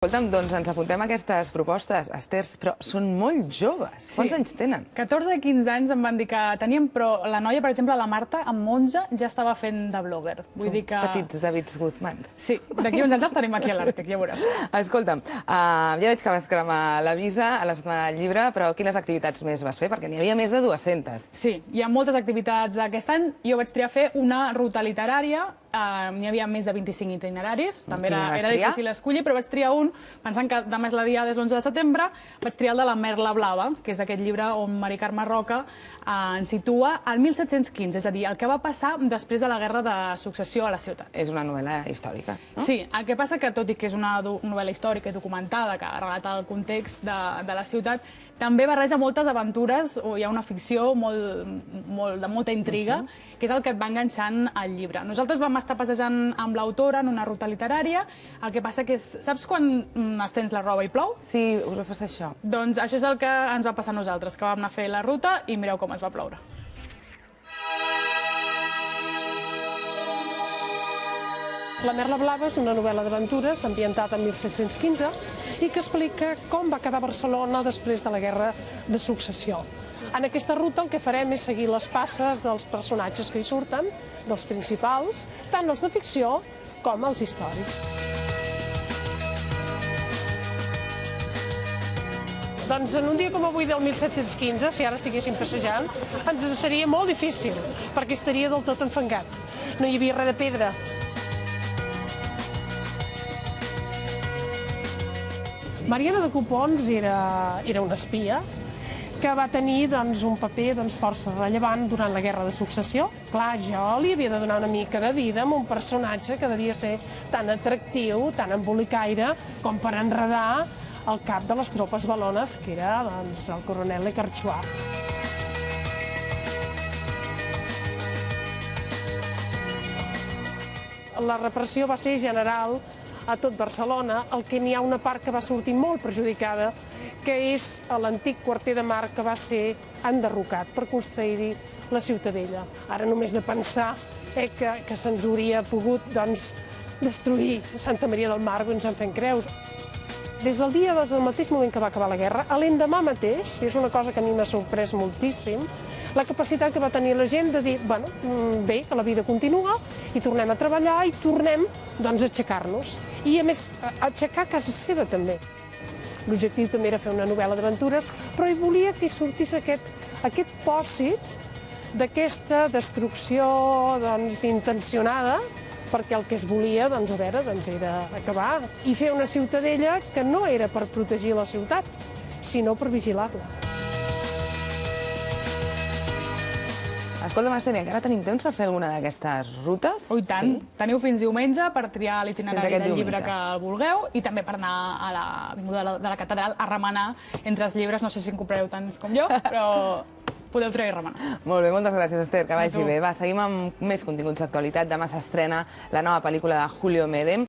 Escolta'm, doncs ens apuntem a aquestes propostes, Esther, però són molt joves. Quants anys tenen? 14 i 15 anys em van dir que tenien, però la noia, per exemple, la Marta, amb 11 ja estava fent de blogger. Vull dir que... Petits Davids Guzmans. Sí, d'aquí uns anys estarem aquí a l'Àrtic, ja veuràs. Escolta'm, ja veig que vas cremar la visa a la Setmana del Llibre, però quines activitats més vas fer? Perquè n'hi havia més de 200. Sí, hi ha moltes activitats aquest any. Jo vaig triar fer una ruta literària. N'hi havia més de 25 itineraris. També era difícil escollir, però vaig triar un, pensant que demà és la diada, és l'11 de setembre, vaig triar el de la Merla Blava, que és aquest llibre on Mari Carme Roca ens situa al 1715, és a dir, el que va passar després de la Guerra de Successió a la ciutat. És una novel·la històrica, no? Sí, el que passa que, tot i que és una novel·la històrica i documentada que relata el context de la ciutat, també barreja moltes aventures, o hi ha una ficció de molta intriga, que és el que et va enganxant al llibre. Nosaltres vam estar passejant amb l'autora en una ruta literària, el que passa que és... Saps quan estens la roba i plou? Sí, us va passar això. Doncs això és el que ens va passar a nosaltres, que vam anar a fer la ruta i mireu com es va ploure. La Merla Blava és una novel·la d'aventures ambientada en 1715 i que explica com va quedar Barcelona després de la Guerra de Successió. En aquesta ruta el que farem és seguir les passes dels personatges que hi surten, dels principals, tant els de ficció com els històrics. Doncs en un dia com avui del 1715, si ara estiguéssim passejant, ens seria molt difícil, perquè estaria del tot enfangat. No hi havia res de pedra. Mariana de Copons era una espia que va tenir un paper força rellevant durant la Guerra de Successió. Clar, jo li havia de donar una mica de vida a un personatge que devia ser tan atractiu, tan embolicaire, com per enredar el cap de les tropes valones, que era el coronel Lecarchois. La repressió va ser general a tot Barcelona, el que n'hi ha una part que va sortir molt perjudicada, que és l'antic quarter de mar que va ser enderrocat per construir-hi la Ciutadella. Ara només de pensar que se'ns hauria pogut destruir Santa Maria del Mar, ens en fem creus. Des del mateix moment que va acabar la guerra, a l'endemà mateix, i és una cosa que a mi m'ha sorprès moltíssim, la capacitat que va tenir la gent de dir, bueno, bé, que la vida continua, i tornem a treballar, i tornem, a aixecar-nos. I, a més, aixecar casa seva, també. L'objectiu també era fer una novel·la d'aventures, però hi volia que hi sortís aquest pòsit d'aquesta destrucció, intencionada, perquè el que es volia, era acabar i fer una ciutadella que no era per protegir la ciutat, sinó per vigilar-la. Escolta'm, Esther, encara tenim temps per fer alguna d'aquestes rutes? Oh, i tant. Teniu fins diumenge per triar l'itinerari del llibre que vulgueu i també per anar a l'Avinguda de la Catedral a remenar entre els llibres. No sé si en comprareu tants com jo, però podeu triar i remenar. Molt bé, moltes gràcies, Esther, que vagi bé. Va, seguim amb més continguts d'actualitat. Demà s'estrena la nova pel·lícula de Julio Medem.